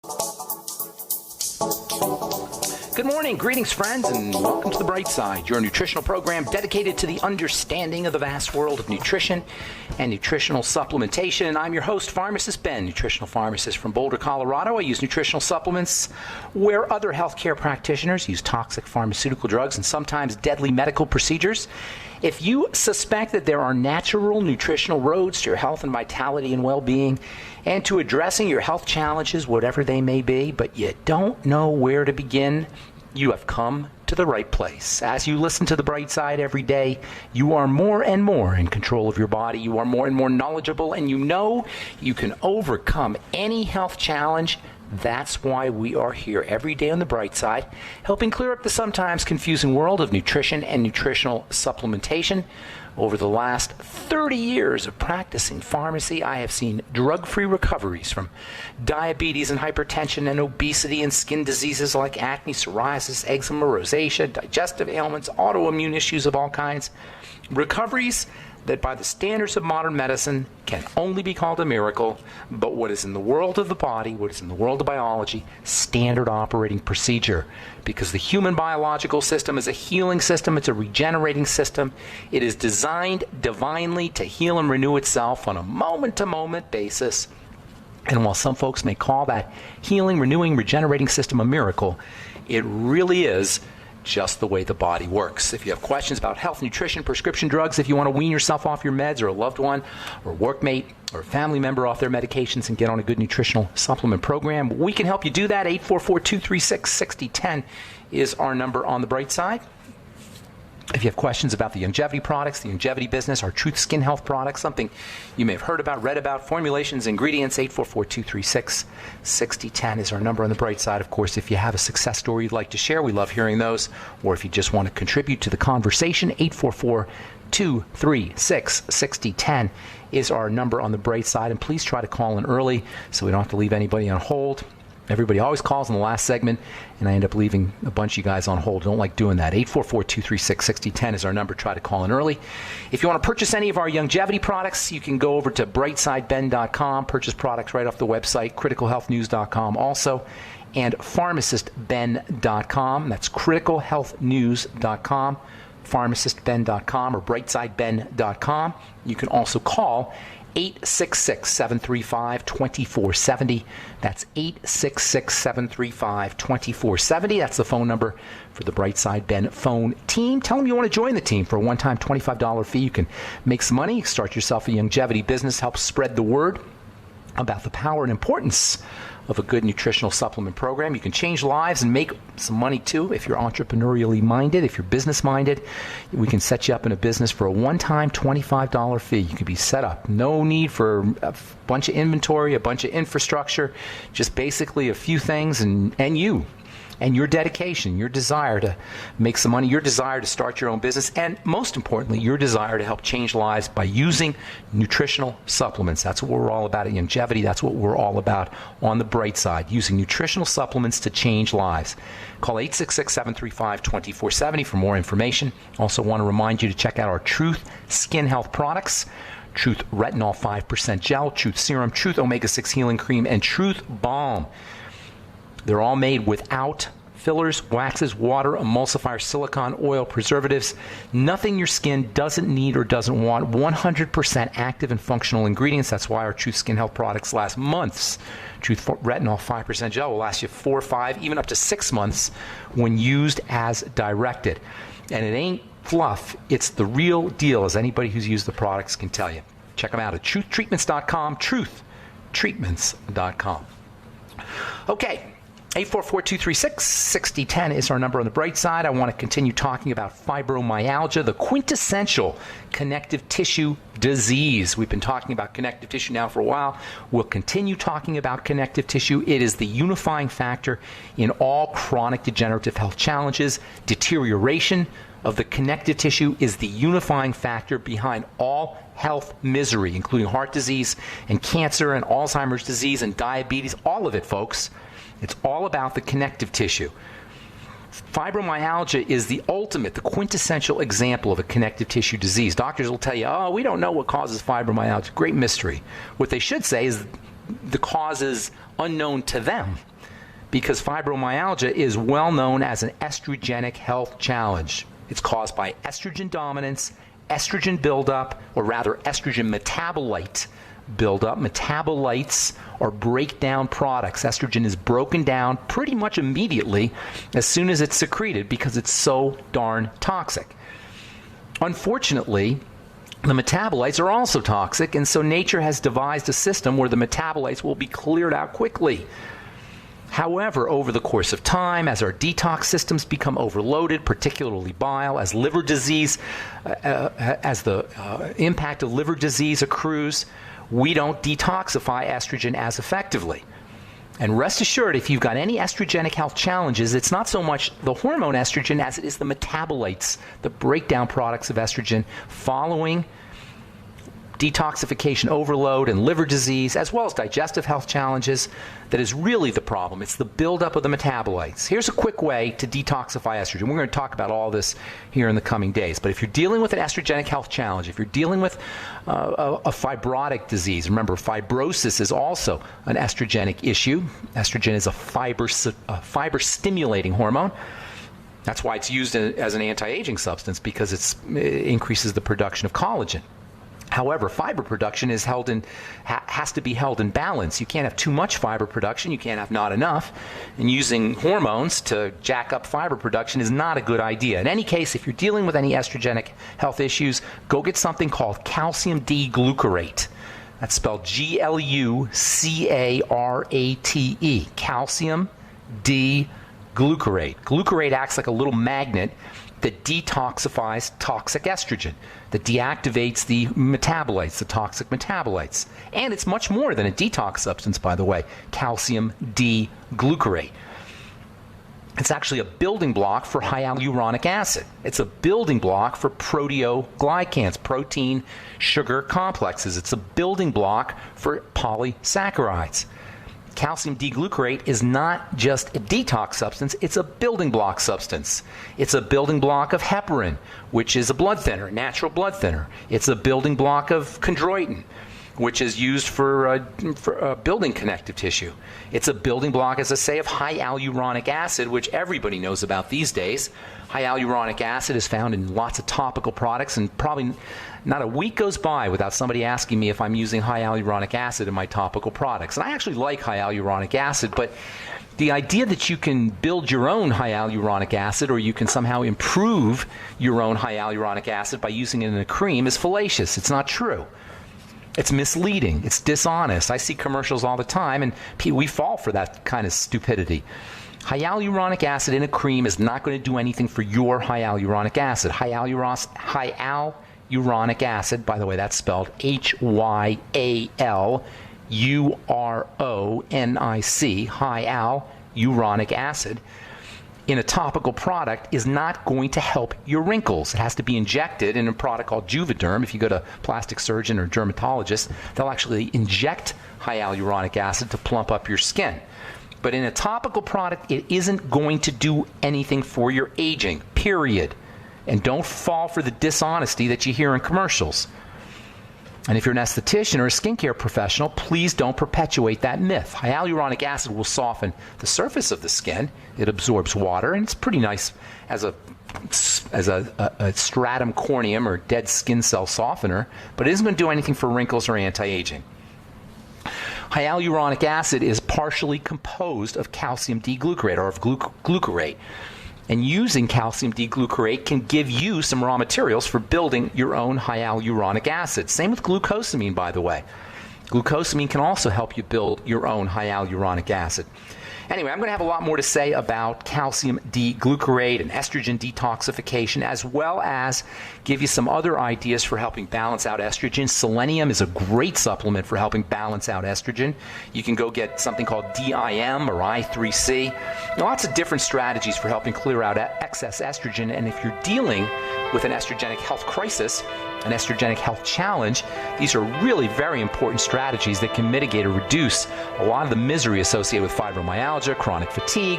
Good morning, greetings friends, and welcome to The Bright Side, your nutritional program dedicated to the understanding of the vast world of nutrition and nutritional supplementation. I'm your host, Pharmacist Ben, nutritional pharmacist from Boulder, Colorado. I use nutritional supplements where other healthcare practitioners use toxic pharmaceutical drugs and sometimes deadly medical procedures. If you suspect that there are natural nutritional roads to your health and vitality and well-being and to addressing your health challenges, whatever they may be, but you don't know where to begin, you have come to the right place. As you listen to The Bright Side every day, you are more and more in control of your body. You are more and more knowledgeable, and you know you can overcome any health challenge. That's why we are here every day on The Bright Side, helping clear up the sometimes confusing world of nutrition and nutritional supplementation. Over the last 30 years of practicing pharmacy, I have seen drug-free recoveries from diabetes and hypertension and obesity and skin diseases like acne, psoriasis, eczema, rosacea, digestive ailments, autoimmune issues of all kinds. Recoveries that by the standards of modern medicine can only be called a miracle, but what is in the world of the body, what is in the world of biology, standard operating procedure. Because the human biological system is a healing system, it's a regenerating system. It is designed divinely to heal and renew itself on a moment-to-moment basis. And while some folks may call that healing, renewing, regenerating system a miracle, it really is just the way the body works. If you have questions about health, nutrition, prescription drugs, if you want to wean yourself off your meds, or a loved one or workmate or family member off their medications and get on a good nutritional supplement program, we can help you do that. 844-236-6010 is our number on The Bright Side. If you have questions about the longevity products, the longevity business, our Truth Skin Health products, something you may have heard about, read about, formulations, ingredients, 844-236-6010 is our number on The Bright Side. Of course, if you have a success story you'd like to share, we love hearing those. Or if you just want to contribute to the conversation, 844-236-6010 is our number on The Bright Side. And please try to call in early so we don't have to leave anybody on hold. Everybody always calls in the last segment, and I end up leaving a bunch of you guys on hold. Don't like doing that. 844-236-6010 is our number. Try to call in early. If you want to purchase any of our longevity products, you can go over to brightsideben.com, purchase products right off the website, criticalhealthnews.com also, and pharmacistben.com. That's criticalhealthnews.com, pharmacistben.com, or brightsideben.com. You can also call 866-735-2470. That's 866-735-2470. That's the phone number for the Brightside Ben phone team. Tell them you want to join the team for a one-time $25 fee. You can make some money, start yourself a longevity business, help spread the word about the power and importance of a good nutritional supplement program. You can change lives and make some money too if you're entrepreneurially minded, if you're business minded. We can set you up in a business for a one-time $25 fee. You can be set up. No need for a bunch of inventory, a bunch of infrastructure, just basically a few things and you. And your dedication, your desire to make some money, your desire to start your own business, and most importantly, your desire to help change lives by using nutritional supplements. That's what we're all about at Longevity. That's what we're all about on The Bright Side, using nutritional supplements to change lives. Call 866-735-2470 for more information. Also want to remind you to check out our Truth Skin Health products. Truth Retinol 5% Gel, Truth Serum, Truth Omega-6 Healing Cream, and Truth Balm. They're all made without fillers, waxes, water, emulsifiers, silicone, oil, preservatives. Nothing your skin doesn't need or doesn't want. 100% active and functional ingredients. That's why our Truth Skin Health products last months. Truth Retinol 5% Gel will last you 4, 5, even up to 6 months when used as directed. And it ain't fluff. It's the real deal, as anybody who's used the products can tell you. Check them out at truthtreatments.com, truthtreatments.com. Okay. 844-236-6010 is our number on The Bright Side. I want to continue talking about fibromyalgia, the quintessential connective tissue disease. We've been talking about connective tissue now for a while. We'll continue talking about connective tissue. It is the unifying factor in all chronic degenerative health challenges. Deterioration of the connective tissue is the unifying factor behind all health misery, including heart disease and cancer and Alzheimer's disease and diabetes, all of it, folks. It's all about the connective tissue. Fibromyalgia is the ultimate, the quintessential example of a connective tissue disease. Doctors will tell you, oh, we don't know what causes fibromyalgia. Great mystery. What they should say is the causes unknown to them, because fibromyalgia is well known as an estrogenic health challenge. It's caused by estrogen dominance, estrogen buildup, or rather estrogen metabolite buildup. Metabolites are breakdown products. Estrogen is broken down pretty much immediately as soon as it's secreted because it's so darn toxic. Unfortunately, the metabolites are also toxic, and so nature has devised a system where the metabolites will be cleared out quickly. However, over the course of time, as our detox systems become overloaded, particularly bile, as liver disease, as the impact of liver disease accrues, we don't detoxify estrogen as effectively. And rest assured, if you've got any estrogenic health challenges, it's not so much the hormone estrogen as it is the metabolites, the breakdown products of estrogen following detoxification overload and liver disease, as well as digestive health challenges, that is really the problem. It's the buildup of the metabolites. Here's a quick way to detoxify estrogen. We're going to talk about all this here in the coming days. But if you're dealing with an estrogenic health challenge, if you're dealing with a fibrotic disease, remember, fibrosis is also an estrogenic issue. Estrogen is a fiber-stimulating hormone. That's why it's used as an anti-aging substance, because it increases the production of collagen. However, fiber production is has to be held in balance. You can't have too much fiber production. You can't have not enough. And using hormones to jack up fiber production is not a good idea. In any case, if you're dealing with any estrogenic health issues, go get something called calcium D-glucarate. That's spelled Glucarate. Calcium D-glucarate. Glucarate acts like a little magnet that detoxifies toxic estrogen, that deactivates the metabolites, the toxic metabolites. And it's much more than a detox substance, by the way, calcium D-glucarate. It's actually a building block for hyaluronic acid. It's a building block for proteoglycans, protein sugar complexes. It's a building block for polysaccharides. Calcium D-glucarate is not just a detox substance, it's a building block substance. It's a building block of heparin, which is a blood thinner, natural blood thinner. It's a building block of chondroitin, which is used for building connective tissue. It's a building block, as I say, of hyaluronic acid, which everybody knows about these days. Hyaluronic acid is found in lots of topical products, and probably not a week goes by without somebody asking me if I'm using hyaluronic acid in my topical products. And I actually like hyaluronic acid, but the idea that you can build your own hyaluronic acid, or you can somehow improve your own hyaluronic acid by using it in a cream, is fallacious. It's not true. It's misleading. It's dishonest. I see commercials all the time, and we fall for that kind of stupidity. Hyaluronic acid in a cream is not going to do anything for your hyaluronic acid. Hyaluronic acid, by the way, that's spelled Hyaluronic, hyaluronic acid, in a topical product is not going to help your wrinkles. It has to be injected in a product called Juvederm. If you go to a plastic surgeon or dermatologist, they'll actually inject hyaluronic acid to plump up your skin. But in a topical product, it isn't going to do anything for your aging, period. And don't fall for the dishonesty that you hear in commercials. And if you're an esthetician or a skincare professional, please don't perpetuate that myth. Hyaluronic acid will soften the surface of the skin. It absorbs water, and it's pretty nice as a stratum corneum or dead skin cell softener, but it isn't going to do anything for wrinkles or anti-aging. Hyaluronic acid is partially composed of calcium D-glucarate, or of glucarate. And using calcium D-glucarate can give you some raw materials for building your own hyaluronic acid. Same with glucosamine, by the way. Glucosamine can also help you build your own hyaluronic acid. Anyway, I'm going to have a lot more to say about calcium D-glucarate and estrogen detoxification, as well as give you some other ideas for helping balance out estrogen. Selenium is a great supplement for helping balance out estrogen. You can go get something called DIM or I3C. Lots of different strategies for helping clear out excess estrogen. And if you're dealing with an estrogenic health crisis, an estrogenic health challenge, these are really very important strategies that can mitigate or reduce a lot of the misery associated with fibromyalgia, chronic fatigue,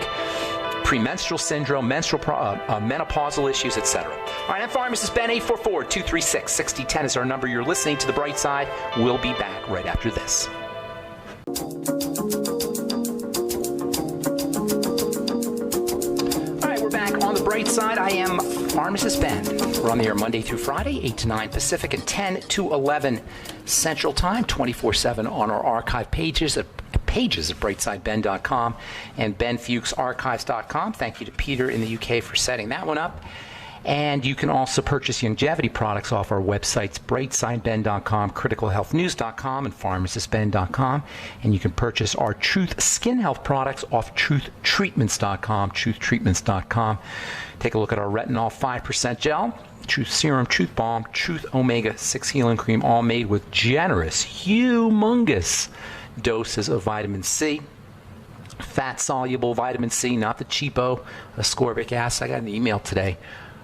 premenstrual syndrome, menopausal issues, etc. All right, I'm Pharmacist Ben. 844-236-6010 is our number. You're listening to The Bright Side. We'll be back right after this. Bright Side. I am Pharmacist Ben. We're on the air Monday through Friday, 8 to 9 Pacific and 10 to 11 Central Time, 24/7 on our archive pages at brightsideben.com and benfuchsarchives.com. Thank you to Peter in the UK for setting that one up. And you can also purchase longevity products off our websites, brightsideben.com, criticalhealthnews.com, and pharmacistben.com. And you can purchase our Truth Skin Health products off truthtreatments.com, truthtreatments.com. Take a look at our retinol 5% gel, Truth Serum, Truth Balm, Truth Omega-6 Healing Cream, all made with generous, humongous doses of vitamin C. Fat-soluble vitamin C, not the cheapo ascorbic acid. I got an email today,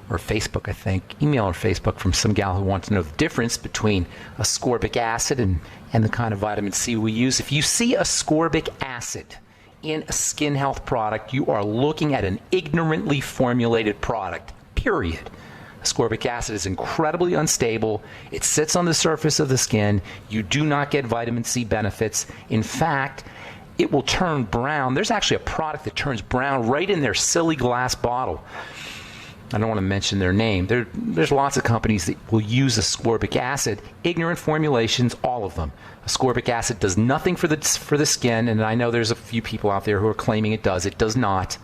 or Facebook, I think, email or Facebook, from some gal who wants to know the difference between ascorbic acid and the kind of vitamin C we use. If you see ascorbic acid in a skin health product, you are looking at an ignorantly formulated product, period. Ascorbic acid is incredibly unstable. It sits on the surface of the skin. You do not get vitamin C benefits. In fact, it will turn brown. There's actually a product that turns brown right in their silly glass bottle. I don't want to mention their name. There's lots of companies that will use ascorbic acid. Ignorant formulations, all of them. Ascorbic acid does nothing for the skin, and I know there's a few people out there who are claiming it does. It does not.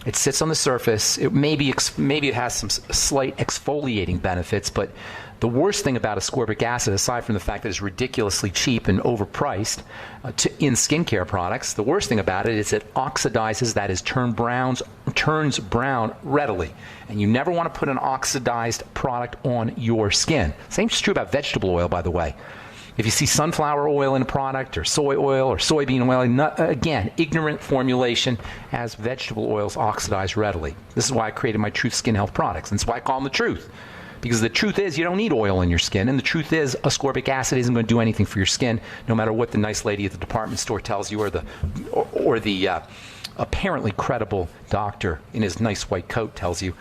It sits on the surface. Maybe it has some slight exfoliating benefits, but the worst thing about ascorbic acid, aside from the fact that it's ridiculously cheap and overpriced in skincare products, the worst thing about it is it oxidizes, that is, turns brown readily. And you never want to put an oxidized product on your skin. Same is true about vegetable oil, by the way. If you see sunflower oil in a product, or soy oil, or soybean oil, again, ignorant formulation, as vegetable oils oxidize readily. This is why I created my Truth Skin Health products, and that's why I call them the truth. Because the truth is, you don't need oil in your skin, and the truth is, ascorbic acid isn't going to do anything for your skin, no matter what the nice lady at the department store tells you, or the apparently credible doctor in his nice white coat tells you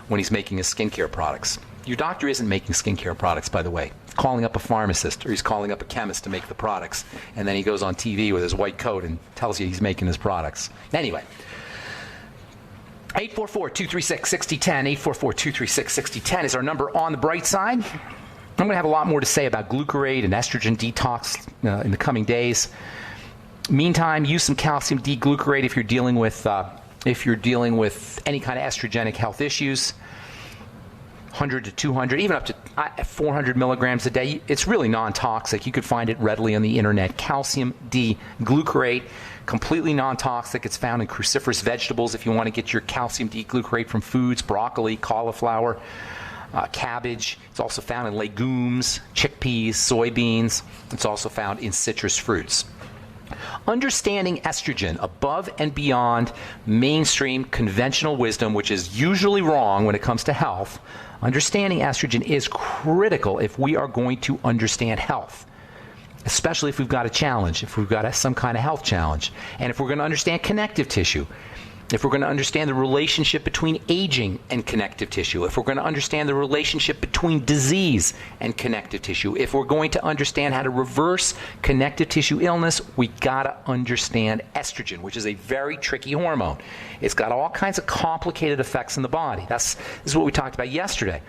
when he's making his skincare products. Your doctor isn't making skincare products, by the way. He's calling up a pharmacist, or he's calling up a chemist to make the products, and then he goes on TV with his white coat and tells you he's making his products. Anyway, 844-236-6010, 844-236-6010 is our number on the bright side. I'm going to have a lot more to say about glucarate and estrogen detox in the coming days. Meantime, use some calcium D-glucarate if you're dealing with any kind of estrogenic health issues. 100 to 200, even up to 400 milligrams a day. It's really non-toxic. You could find it readily on the internet. Calcium D-glucarate, completely non-toxic. It's found in cruciferous vegetables if you want to get your calcium D-glucarate from foods, broccoli, cauliflower, cabbage. It's also found in legumes, chickpeas, soybeans. It's also found in citrus fruits. Understanding estrogen above and beyond mainstream conventional wisdom, which is usually wrong when it comes to health, understanding estrogen is critical if we are going to understand health, especially if we've got a challenge, if we've got some kind of health challenge, and if we're going to understand connective tissue, if we're going to understand the relationship between aging and connective tissue, if we're going to understand the relationship between disease and connective tissue, if we're going to understand how to reverse connective tissue illness, we got to understand estrogen, which is a very tricky hormone. It's got all kinds of complicated effects in the body. This is what we talked about yesterday.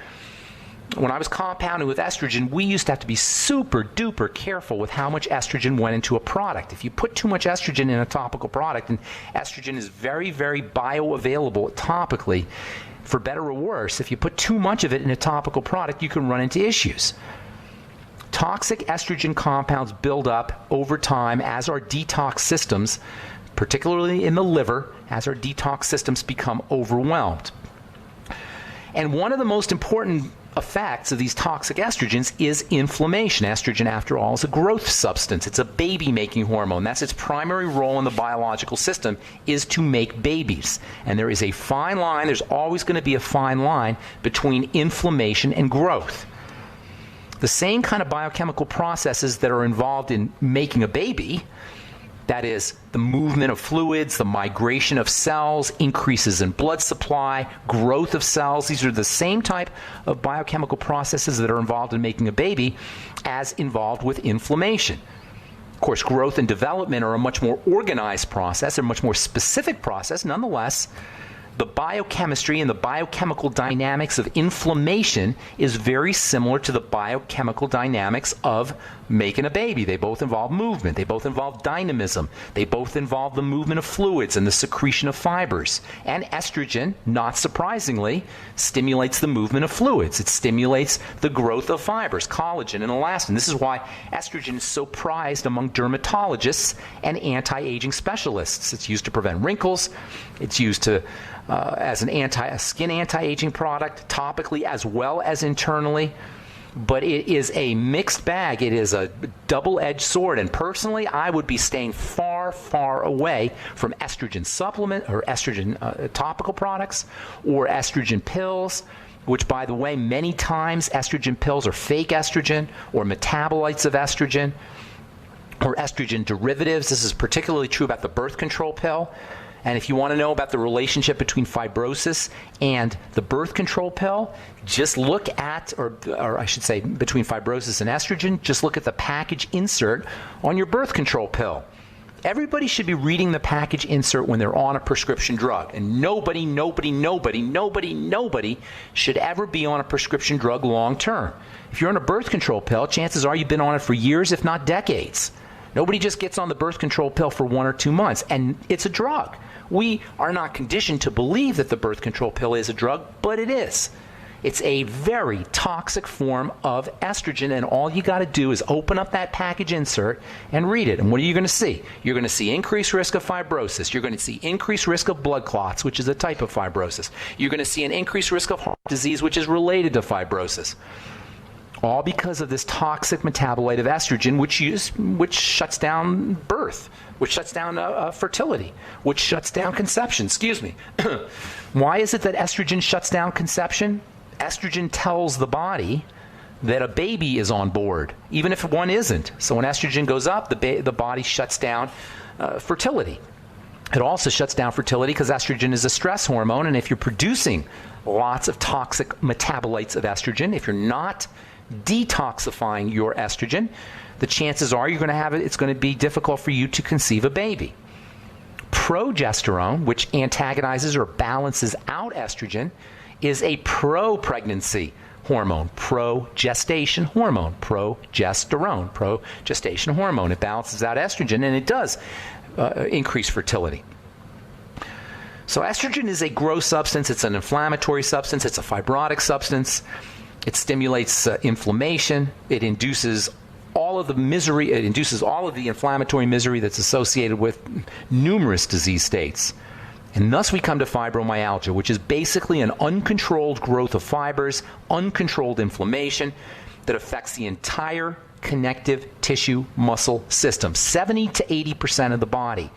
When I was compounding with estrogen, we used to have to be super duper careful with how much estrogen went into a product. If you put too much estrogen in a topical product, and estrogen is very, very bioavailable topically, for better or worse, if you put too much of it in a topical product, you can run into issues. Toxic estrogen compounds build up over time as our detox systems, particularly in the liver, as our detox systems become overwhelmed. And one of the most important effects of these toxic estrogens is inflammation. Estrogen, after all, is a growth substance. It's a baby-making hormone. That's its primary role in the biological system, is to make babies. And there is a fine line, there's always going to be a fine line between inflammation and growth. The same kind of biochemical processes that are involved in making a baby, that is, the movement of fluids, the migration of cells, increases in blood supply, growth of cells. These are the same type of biochemical processes that are involved in making a baby as involved with inflammation. Of course, growth and development are a much more organized process, a much more specific process. Nonetheless, The biochemistry and the biochemical dynamics of inflammation is very similar to the biochemical dynamics of making a baby. They both involve movement. They both involve dynamism. They both involve the movement of fluids and the secretion of fibers. And estrogen, not surprisingly, stimulates the movement of fluids. It stimulates the growth of fibers, collagen and elastin. This is why estrogen is so prized among dermatologists and anti-aging specialists. It's used to prevent wrinkles. It's used to as a skin anti-aging product, topically as well as internally. But it is a mixed bag. It is a double-edged sword. And personally, I would be staying far, far away from estrogen supplement or estrogen topical products or estrogen pills, which, by the way, many times estrogen pills are fake estrogen or metabolites of estrogen or estrogen derivatives. This is particularly true about the birth control pill. And if you want to know about the relationship between fibrosis and the birth control pill, just look at, or I should say between fibrosis and estrogen, just look at the package insert on your birth control pill. Everybody should be reading the package insert when they're on a prescription drug. And nobody should ever be on a prescription drug long term. If you're on a birth control pill, chances are you've been on it for years, if not decades. Nobody just gets on the birth control pill for 1 or 2 months, and it's a drug. We are not conditioned to believe that the birth control pill is a drug, but it is. It's a very toxic form of estrogen, and all you got to do is open up that package insert and read it. And what are you going to see? You're going to see increased risk of fibrosis. You're going to see increased risk of blood clots, which is a type of fibrosis. You're going to see an increased risk of heart disease, which is related to fibrosis. All because of this toxic metabolite of estrogen, which shuts down birth, which shuts down fertility, which shuts down conception. Excuse me. Why is it that estrogen shuts down conception? Estrogen tells the body that a baby is on board, even if one isn't. So when estrogen goes up, the body shuts down fertility. It also shuts down fertility because estrogen is a stress hormone, and if you're producing lots of toxic metabolites of estrogen, if you're not detoxifying your estrogen, the chances are you're going to have it. It's going to be difficult for you to conceive a baby. Progesterone, which antagonizes or balances out estrogen, is a pro-pregnancy hormone, progestation hormone, progestation hormone. It balances out estrogen, and it does increase fertility. So estrogen is a gross substance. It's an inflammatory substance. It's a fibrotic substance. It stimulates inflammation. It induces all of the misery. It induces all of the inflammatory misery that's associated with numerous disease states. And thus we come to fibromyalgia, which is basically an uncontrolled growth of fibers, uncontrolled inflammation that affects the entire connective tissue muscle system. 70 to 80% of the body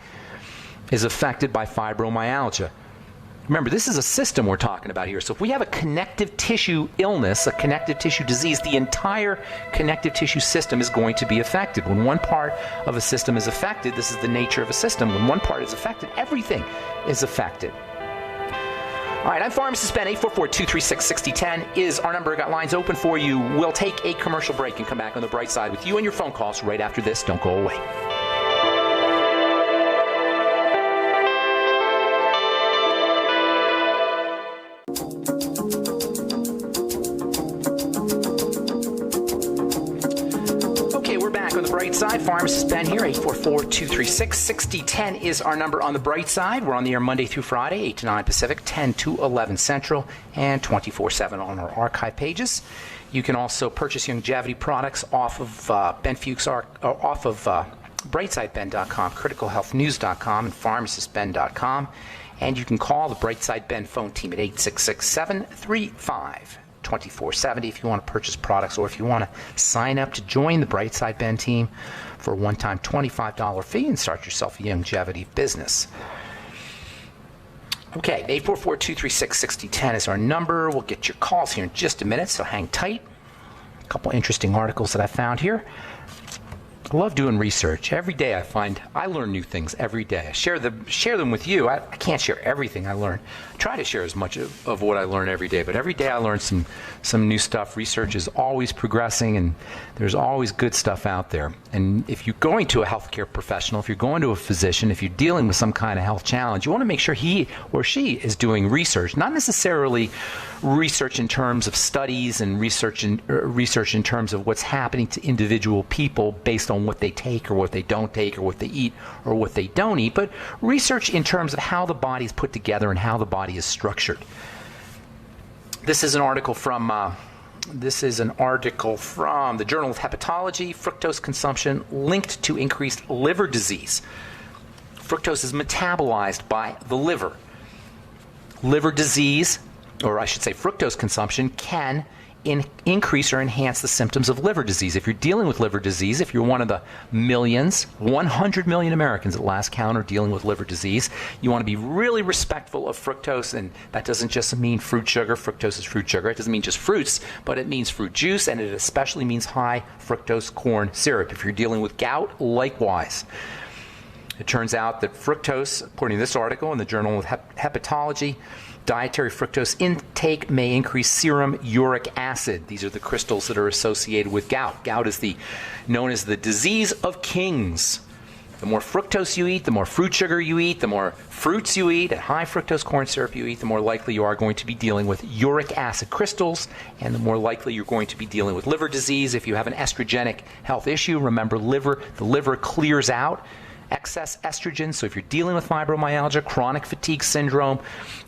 is affected by fibromyalgia. Remember, this is a system we're talking about here. So if we have a connective tissue illness, a connective tissue disease, the entire connective tissue system is going to be affected. When one part of a system is affected, this is the nature of a system. When one part is affected, everything is affected. All right, I'm Pharmacist Ben. 844-236-6010 is our number. Got lines open for you. We'll take a commercial break and come back on the bright side with you and your phone calls right after this. Don't go away. Side. Pharmacist Ben here. 844-236-6010 is our number on the bright side. We're on the air Monday through Friday, 8 to 9 Pacific, 10 to 11 Central, and 24/7 on our archive pages. You can also purchase longevity products off of Ben Fuchs, off of BrightSideBen.com, CriticalHealthNews.com, and PharmacistBen.com. And you can call the Brightside Ben phone team at 866-735-2470 if you want to purchase products, or if you want to sign up to join the Brightside Ben team for a one-time $25 fee and start yourself a longevity business. Okay, 844-236-6010 is our number. We'll get your calls here in just a minute, so hang tight. A couple interesting articles that I found here. I love doing research. Every day I learn new things every day. I share them with you. I can't share everything I learn. I try to share as much of what I learn every day, but every day I learn some new stuff. Research is always progressing, and there's always good stuff out there. And if you're going to a healthcare professional, if you're going to a physician, if you're dealing with some kind of health challenge, you want to make sure he or she is doing research, not necessarily research in terms of studies and research in terms of what's happening to individual people based on what they take or what they don't take or what they eat or what they don't eat, but research in terms of how the body is put together and how the body is structured. This is an article from the Journal of Hepatology. Fructose consumption linked to increased liver disease. Fructose is metabolized by the liver. Liver disease, or I should say fructose consumption, can increase or enhance the symptoms of liver disease. If you're dealing with liver disease, if you're one of the 100 million Americans at last count are dealing with liver disease, you want to be really respectful of fructose, and that doesn't just mean fruit sugar. Fructose is fruit sugar. It doesn't mean just fruits, but it means fruit juice, and it especially means high fructose corn syrup. If you're dealing with gout, likewise. It turns out that fructose, according to this article in the Journal of Hepatology, dietary fructose intake may increase serum uric acid. These are the crystals that are associated with gout. Gout is known as the disease of kings. The more fructose you eat, the more fruit sugar you eat, the more fruits you eat, and high fructose corn syrup you eat, the more likely you are going to be dealing with uric acid crystals, and the more likely you're going to be dealing with liver disease. If you have an estrogenic health issue, remember the liver clears out excess estrogen. So if you're dealing with fibromyalgia, chronic fatigue syndrome,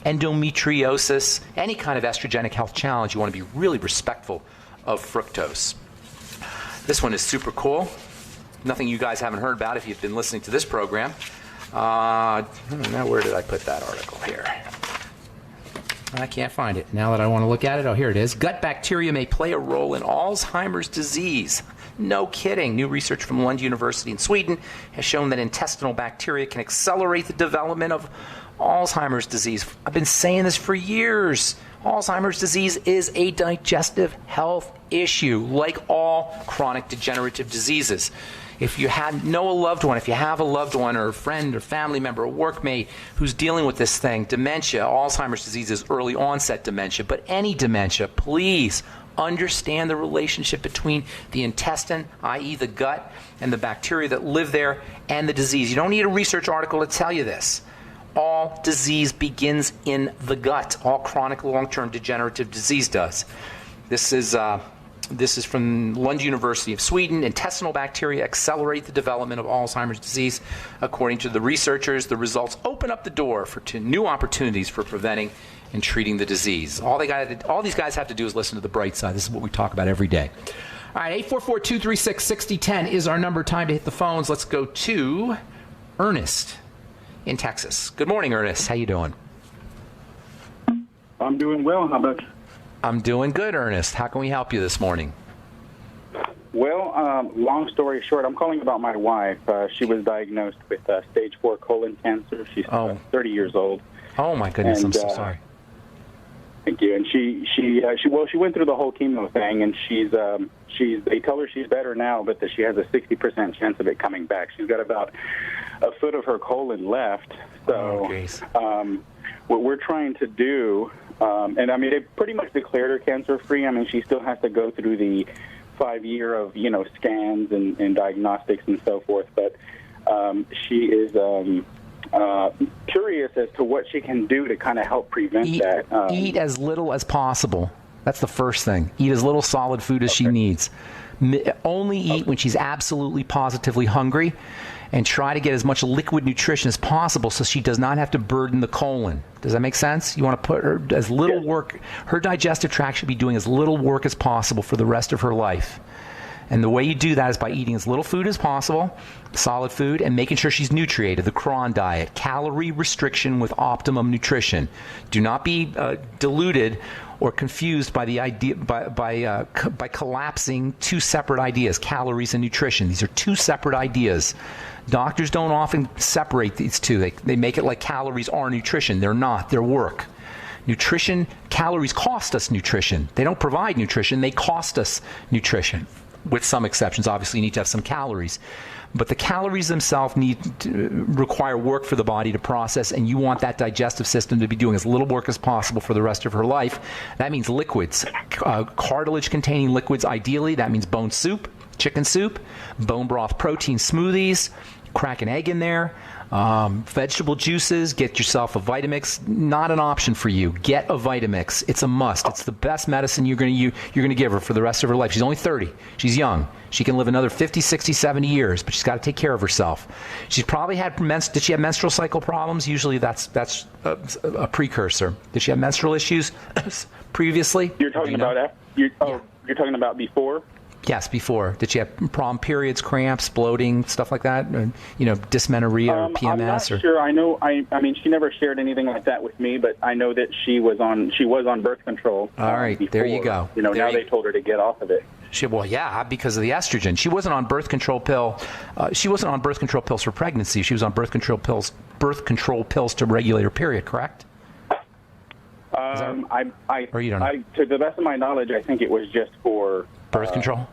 endometriosis, any kind of estrogenic health challenge, you want to be really respectful of fructose. This one is super cool. Nothing you guys haven't heard about if you've been listening to this program. Now, where did I put that article here? I can't find it. Now that I want to look at it, oh, here it is. Gut bacteria may play a role in Alzheimer's disease. No kidding. New research from Lund University in Sweden has shown that intestinal bacteria can accelerate the development of Alzheimer's disease. I've been saying this for years. Alzheimer's disease is a digestive health issue, like all chronic degenerative diseases. If you have a loved one or a friend or family member or workmate who's dealing with this thing, dementia, Alzheimer's disease is early onset dementia, but any dementia, please understand the relationship between the intestine, i.e. the gut, and the bacteria that live there, and the disease. You don't need a research article to tell you this. All disease begins in the gut. All chronic long-term degenerative disease does. This is from Lund University of Sweden. Intestinal bacteria accelerate the development of Alzheimer's disease. According to the researchers, the results open up the door to new opportunities for preventing and treating the disease. All these guys have to do is listen to the bright side. This is what we talk about every day. All right, 844-236-6010 is our number. Time to hit the phones. Let's go to Ernest in Texas. Good morning, Ernest. How you doing? I'm doing well. How about you? I'm doing good, Ernest. How can we help you this morning? Well, long story short, I'm calling about my wife. She was diagnosed with stage 4 colon cancer. She's 30 years old. Oh my goodness, I'm so sorry. Thank you. And she went through the whole chemo thing, and they tell her she's better now, but that she has a 60% chance of it coming back. She's got about a foot of her colon left. So what we're trying to do, and I mean, they pretty much declared her cancer-free. I mean, she still has to go through the 5-year of, scans and diagnostics and so forth, but she is curious as to what she can do to kind of help prevent that. Eat as little as possible. That's the first thing. Eat as little solid food as she needs. Only eat when she's absolutely positively hungry, and try to get as much liquid nutrition as possible so she does not have to burden the colon. Does that make sense? You want to put her as little work. Her digestive tract should be doing as little work as possible for the rest of her life. And the way you do that is by eating as little food as possible, solid food, and making sure she's nutriated, the Cron diet, calorie restriction with optimum nutrition. Do not be deluded or confused by the idea by collapsing two separate ideas, calories and nutrition. These are two separate ideas. Doctors don't often separate these two. They make it like calories are nutrition. They're not. They're work. Nutrition, calories cost us nutrition. They don't provide nutrition. They cost us nutrition. with some exceptions. Obviously, you need to have some calories. But the calories themselves require work for the body to process, and you want that digestive system to be doing as little work as possible for the rest of her life. That means liquids, cartilage-containing liquids ideally. That means bone soup, chicken soup, bone broth protein smoothies, crack an egg in there, vegetable juices, get yourself a Vitamix. Not an option for you. Get a Vitamix. It's a must. It's the best medicine you're going to give her for the rest of her life. She's only 30. She's young. She can live another 50, 60, 70 years, but she's got to take care of herself. She's probably had did she have menstrual cycle problems? Usually that's a precursor. Did she have menstrual issues previously? You're talking about you're talking about before? Yes, before. Did she have problem periods, cramps, bloating, stuff like that? Or, dysmenorrhea or PMS? I'm not sure. I know. I mean, she never shared anything like that with me, but I know that she was on birth control. All right, before. there you go. They told her to get off of it. Because of the estrogen. She wasn't on birth control pill. She wasn't on birth control pills for pregnancy. She was on birth control pills to regulate her period. Correct? Or you don't know? To the best of my knowledge, I think it was just for birth control.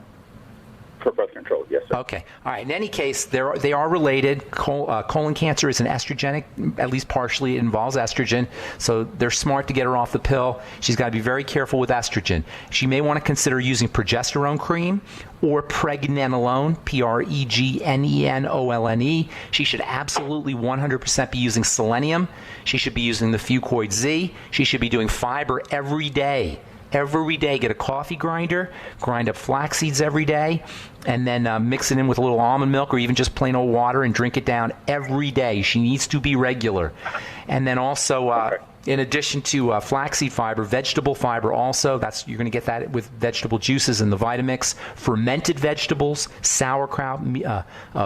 For birth control, yes, sir. Okay. All right. In any case, they are related. Colon cancer is an estrogenic, at least partially. It involves estrogen. So they're smart to get her off the pill. She's got to be very careful with estrogen. She may want to consider using progesterone cream or pregnenolone, Pregnenolone. She should absolutely 100% be using selenium. She should be using the Fucoid Z. She should be doing fiber every day. Every day, get a coffee grinder, grind up flax seeds every day, and then mix it in with a little almond milk or even just plain old water and drink it down every day. She needs to be regular. And then also, in addition to flaxseed fiber, vegetable fiber also, you're going to get that with vegetable juices in the Vitamix. Fermented vegetables, sauerkraut,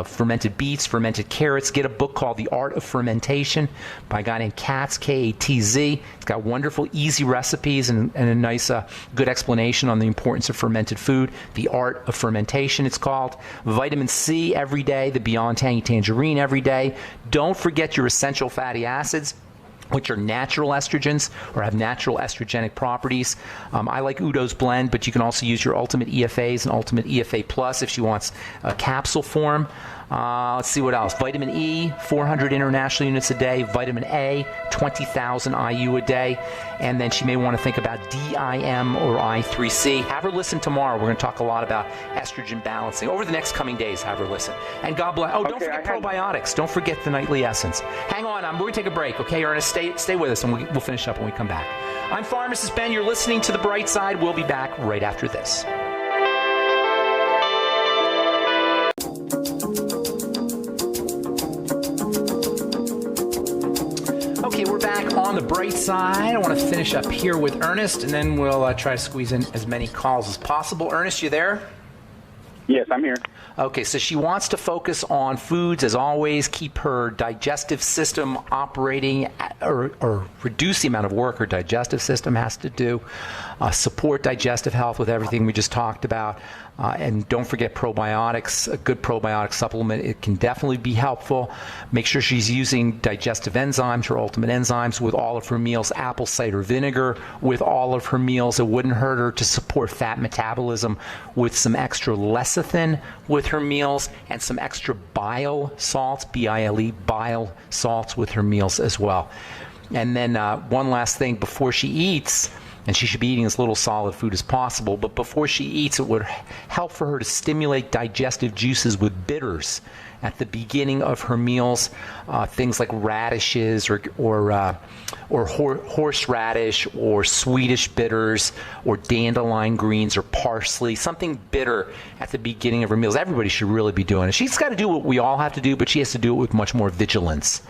fermented beets, fermented carrots. Get a book called The Art of Fermentation by a guy named Katz, K-A-T-Z. It's got wonderful, easy recipes and a nice, good explanation on the importance of fermented food. The Art of Fermentation, it's called. Vitamin C every day, the Beyond Tangy Tangerine every day. Don't forget your essential fatty acids, which are natural estrogens or have natural estrogenic properties. I like Udo's blend, but you can also use your Ultimate EFAs and Ultimate EFA Plus if she wants a capsule form. Let's see what else. Vitamin E, 400 international units a day. Vitamin A, 20,000 IU a day. And then she may want to think about DIM or I3C. Have her listen tomorrow. We're going to talk a lot about estrogen balancing. Over the next coming days, have her listen. And God bless. Oh, don't forget probiotics. Don't forget the nightly essence. Hang on. We're going to take a break, okay? Ernest, stay with us, and we'll finish up when we come back. I'm Pharmacist Ben. You're listening to The Bright Side. We'll be back right after this. Okay, we're back on The Bright Side. I want to finish up here with Ernest, and then we'll try to squeeze in as many calls as possible. Ernest, you there? Yes, I'm here. Okay, so she wants to focus on foods, as always, keep her digestive system operating, or reduce the amount of work her digestive system has to do, support digestive health with everything we just talked about, and don't forget probiotics, a good probiotic supplement. It can definitely be helpful. Make sure she's using digestive enzymes, her ultimate enzymes, with all of her meals, apple cider vinegar with all of her meals. It wouldn't hurt her to support fat metabolism with some extra lecithin with her meals, and some extra bile salts, B-I-L-E, bile salts with her meals as well. And then one last thing before she eats, and she should be eating as little solid food as possible, but before she eats, it would help for her to stimulate digestive juices with bitters at the beginning of her meals, things like radishes or horseradish or Swedish bitters or dandelion greens or parsley, something bitter at the beginning of her meals. Everybody should really be doing it. She's got to do what we all have to do, but she has to do it with much more vigilance.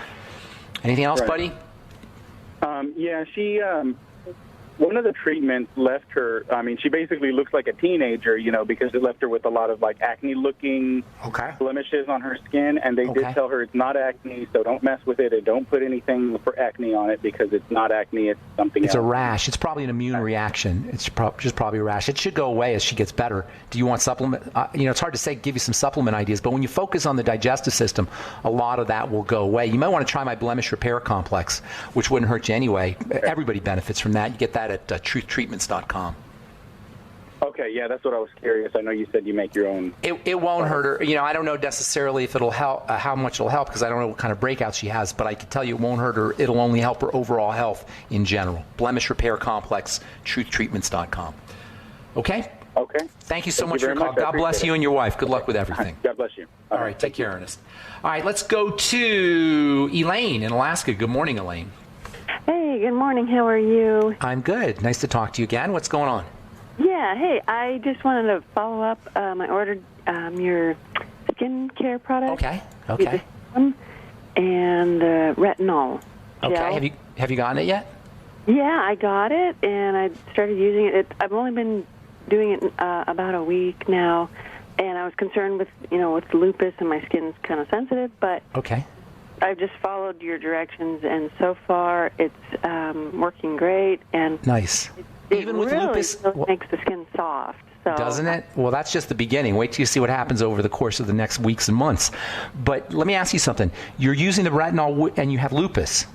Anything else, buddy? Yeah, she... one of the treatments left her, I mean, she basically looks like a teenager, because it left her with a lot of, acne-looking blemishes on her skin, and they did tell her it's not acne, so don't mess with it, and don't put anything for acne on it, because it's not acne, it's something else. It's a rash. It's probably an immune reaction. It's just probably a rash. It should go away as she gets better. Do you want supplement? It's hard to say, give you some supplement ideas, but when you focus on the digestive system, a lot of that will go away. You might want to try my blemish repair complex, which wouldn't hurt you anyway. Everybody benefits from that. You get that at truthtreatments.com. Okay. Okay, yeah, that's what I was curious. I know you said you make your own. It won't hurt her. You know, I don't know necessarily if it'll help, how much it'll help, because I don't know what kind of breakouts she has, but I can tell you it won't hurt her. It'll only help her overall health in general. Blemish Repair Complex, truthtreatments.com. Okay? Okay. Thank you so much for your call. God bless you and your wife. Good luck with everything. God bless you. All right, take care, Ernest. All right, let's go to Elaine in Alaska. Good morning, Elaine. Hey, good morning. How are you? I'm good. Nice to talk to you again. What's going on? Yeah, hey, I just wanted to follow up. I ordered your skincare product. Okay. And retinol gel. Okay, have you gotten it yet? Yeah, I got it, and I started using it. I've only been doing it about a week now, and I was concerned with, with lupus, and my skin's kind of sensitive, but okay. I've just followed your directions, and so far it's working great. And nice. Even with really lupus, makes the skin soft. So. Doesn't it? Well, that's just the beginning. Wait till you see what happens over the course of the next weeks and months. But let me ask you something. You're using the retinol and you have lupus.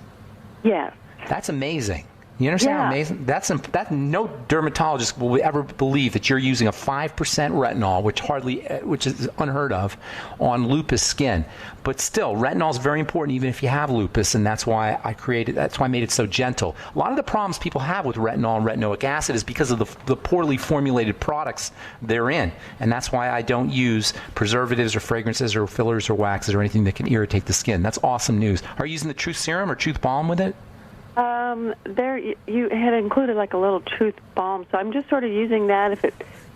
Yes. That's amazing. You understand how amazing? That no dermatologist will ever believe that you're using a 5% retinol, which is unheard of, on lupus skin. But still, retinol is very important even if you have lupus, and that's why I made it so gentle. A lot of the problems people have with retinol and retinoic acid is because of the poorly formulated products they're in, and that's why I don't use preservatives or fragrances or fillers or waxes or anything that can irritate the skin. That's awesome news. Are you using the Truth Serum or Truth Balm with it? There you had included like a little Truth Balm, so I'm just sort of using that if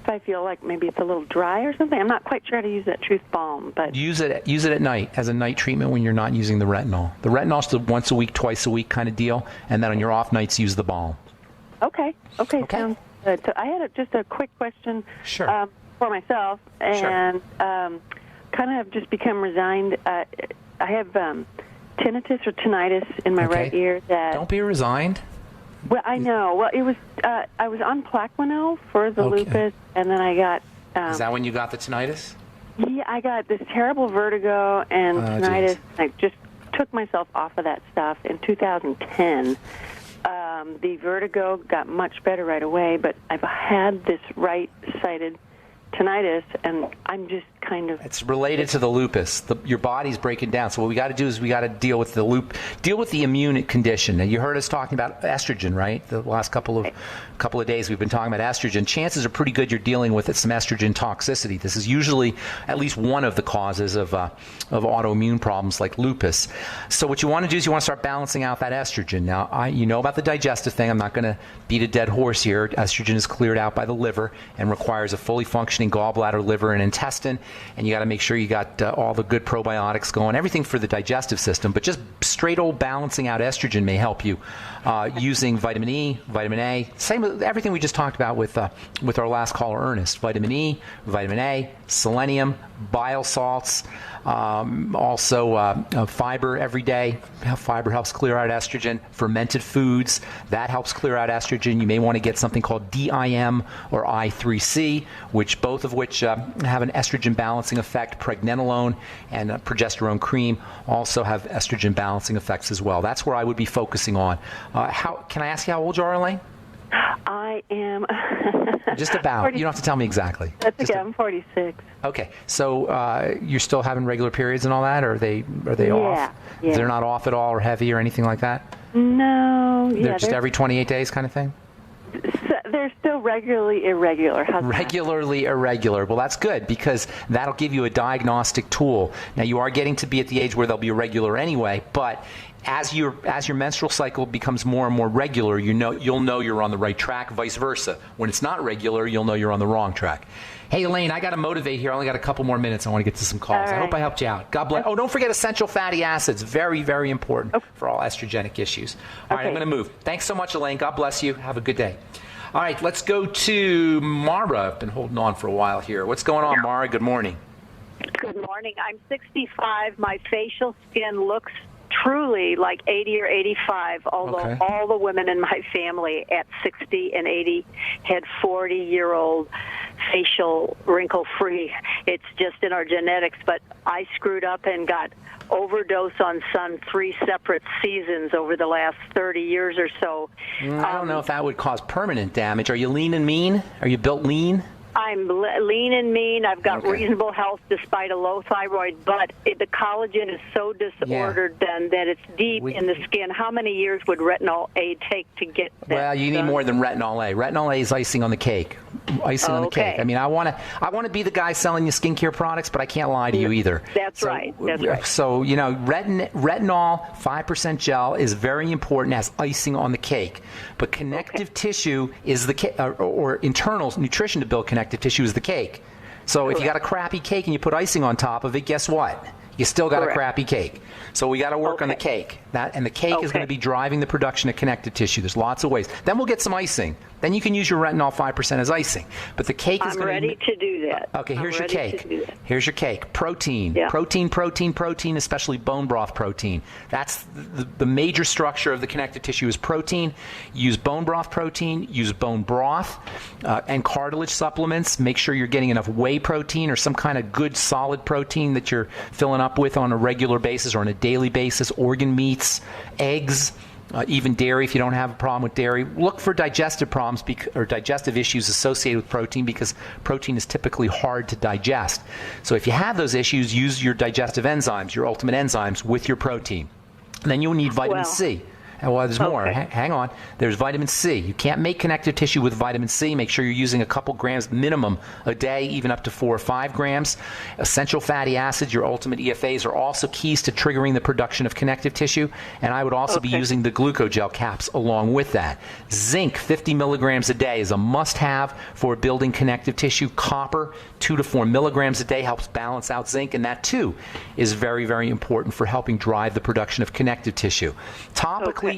I feel like maybe it's a little dry or something. I'm not quite sure how to use that Truth Balm, but use it at night as a night treatment when you're not using the retinol. The retinol's the once a week, twice a week kind of deal, and then on your off nights use the balm. Okay, sounds good. So I had just a quick question Sure. For myself, and kind of just become resigned. I have tinnitus or tinnitus in my right ear. Don't be resigned. Well, I know. Well, it was I was on Plaquenil for the lupus, and then I got. Is that when you got the tinnitus? Yeah, I got this terrible vertigo and tinnitus. I just took myself off of that stuff in 2010. The vertigo got much better right away, but I've had this right-sided tinnitus, and I'm just kind of... It's related to the lupus. Your body's breaking down. So what we got to do is we got to deal with the immune condition. Now, you heard us talking about estrogen, right? The last couple of days we've been talking about estrogen. Chances are pretty good you're dealing with some estrogen toxicity. This is usually at least one of the causes of autoimmune problems like lupus. So what you want to do is you want to start balancing out that estrogen. Now, you know about the digestive thing. I'm not going to beat a dead horse here. Estrogen is cleared out by the liver and requires a fully functioning gallbladder, liver, and intestine. And you got to make sure you got all the good probiotics going, everything for the digestive system. But just straight old balancing out estrogen may help you using vitamin E, vitamin A, same with everything we just talked about with our last caller, Ernest. Vitamin E, vitamin A, selenium, bile salts, also fiber every day. Fiber helps clear out estrogen. Fermented foods, that helps clear out estrogen. You may want to get something called DIM or I3C, both of which have an estrogen balancing effect. Pregnenolone and progesterone cream also have estrogen balancing effects as well. That's where I would be focusing on. Can I ask you how old you are, Elaine? I am... Just about. 40, you don't have to tell me exactly. That's okay. I'm 46. Okay. So you're still having regular periods and all that, or are they off? Yeah. They're not off at all or heavy or anything like that? No. They're just every 28 days kind of thing? They're still regularly irregular. Regularly irregular. Well, that's good because that'll give you a diagnostic tool. Now, you are getting to be at the age where they'll be irregular anyway, but as your menstrual cycle becomes more and more regular, you'll know you're on the right track, vice versa. When it's not regular, you'll know you're on the wrong track. Hey, Elaine, I got to motivate here. I only got a couple more minutes. I want to get to some calls. Right. I hope I helped you out. God bless. Oh, don't forget essential fatty acids. Very, very important for all estrogenic issues. All right, I'm going to move. Thanks so much, Elaine. God bless you. Have a good day. All right, let's go to Mara. I've been holding on for a while here. What's going on, Mara? Good morning. Good morning. I'm 65. My facial skin looks truly like 80 or 85, although all the women in my family at 60 and 80 had 40-year-old facial wrinkle-free. It's just in our genetics, but I screwed up and got overdose on sun 3 separate seasons over the last 30 years or so. I don't know if that would cause permanent damage. Are you lean and mean? Are you built lean? I'm lean and mean. I've got reasonable health despite a low thyroid, but the collagen is so disordered then that it's deep in the skin. How many years would retinol A take to get that? Well, you need more than retinol A. Retinol A is icing on the cake. Icing on the cake. I mean, I want to be the guy selling you skincare products, but I can't lie to you either. That's right. That's right. So, retinol 5% gel is very important as icing on the cake. But connective tissue is the cake, or internal nutrition to build connective tissue is the cake. So if you got a crappy cake and you put icing on top of it, guess what? You still got a crappy cake. So we got to work on the cake. And the cake is going to be driving the production of connective tissue. There's lots of ways. Then we'll get some icing. Then you can use your retinol 5% as icing. But the cake is going to... I'm ready to do that. Okay, here's your cake. Here's your cake. Protein. Yeah. Protein, especially bone broth protein. That's the major structure of the connective tissue is protein. Use bone broth protein. Use bone broth and cartilage supplements. Make sure you're getting enough whey protein or some kind of good solid protein that you're filling up with on a regular basis or on a daily basis. Organ meats, eggs, even dairy if you don't have a problem with dairy. Look for digestive problems or digestive issues associated with protein because protein is typically hard to digest. So if you have those issues, use your digestive enzymes, your ultimate enzymes with your protein. And then you'll need vitamin C. Well, there's more. Hang on. There's vitamin C. You can't make connective tissue with vitamin C. Make sure you're using a couple grams minimum a day, even up to 4 or 5 grams. Essential fatty acids, your ultimate EFAs, are also keys to triggering the production of connective tissue. And I would also be using the glucogel caps along with that. Zinc, 50 milligrams a day, is a must-have for building connective tissue. Copper, 2 to 4 milligrams a day, helps balance out zinc. And that, too, is very, very important for helping drive the production of connective tissue. Topically,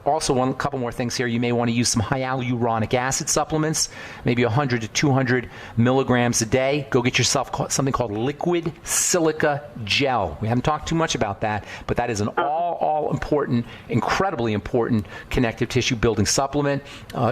also a couple more things here. You may want to use some hyaluronic acid supplements, maybe 100 to 200 milligrams a day. Go get yourself something called liquid silica gel. We haven't talked too much about that, but that is an all important, incredibly important connective tissue building supplement.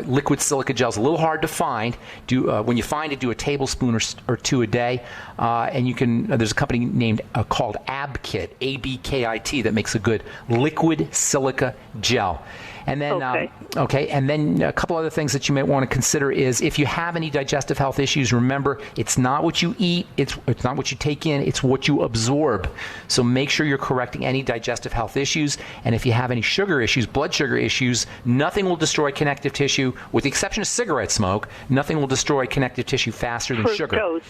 Liquid silica gel is a little hard to find. When you find it, do a tablespoon or 2 a day. And you can. There's a company named called ABKIT, ABKIT, that makes a good liquid silica gel. And then, and then a couple other things that you might want to consider is if you have any digestive health issues, remember, it's not what you eat, it's not what you take in, it's what you absorb. So make sure you're correcting any digestive health issues. And if you have any sugar issues, blood sugar issues, nothing will destroy connective tissue, with the exception of cigarette smoke. Nothing will destroy connective tissue faster than sugar.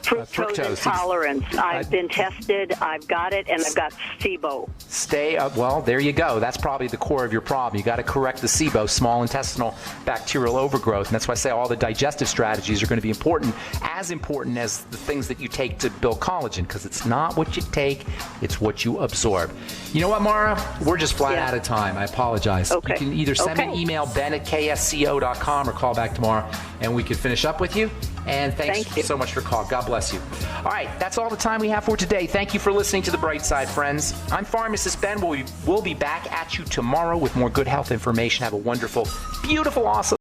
Fructose intolerance. I've been tested, I've got it, and I've got SIBO. Well, there you go. That's probably the core of your problem. You got to correct the SIBO, small intestinal bacterial overgrowth. And that's why I say all the digestive strategies are going to be important as the things that you take to build collagen, because it's not what you take, it's what you absorb. You know what, Mara? We're just flat out of time. I apologize. You can either send me an email, ben@ksco.com, or call back tomorrow, and we can finish up with you. And thanks so much for calling. God bless you. All right, that's all the time we have for today. Thank you for listening to The Bright Side, friends. I'm Pharmacist Ben. We'll be back at you tomorrow with more good health information. Have a wonderful, beautiful, awesome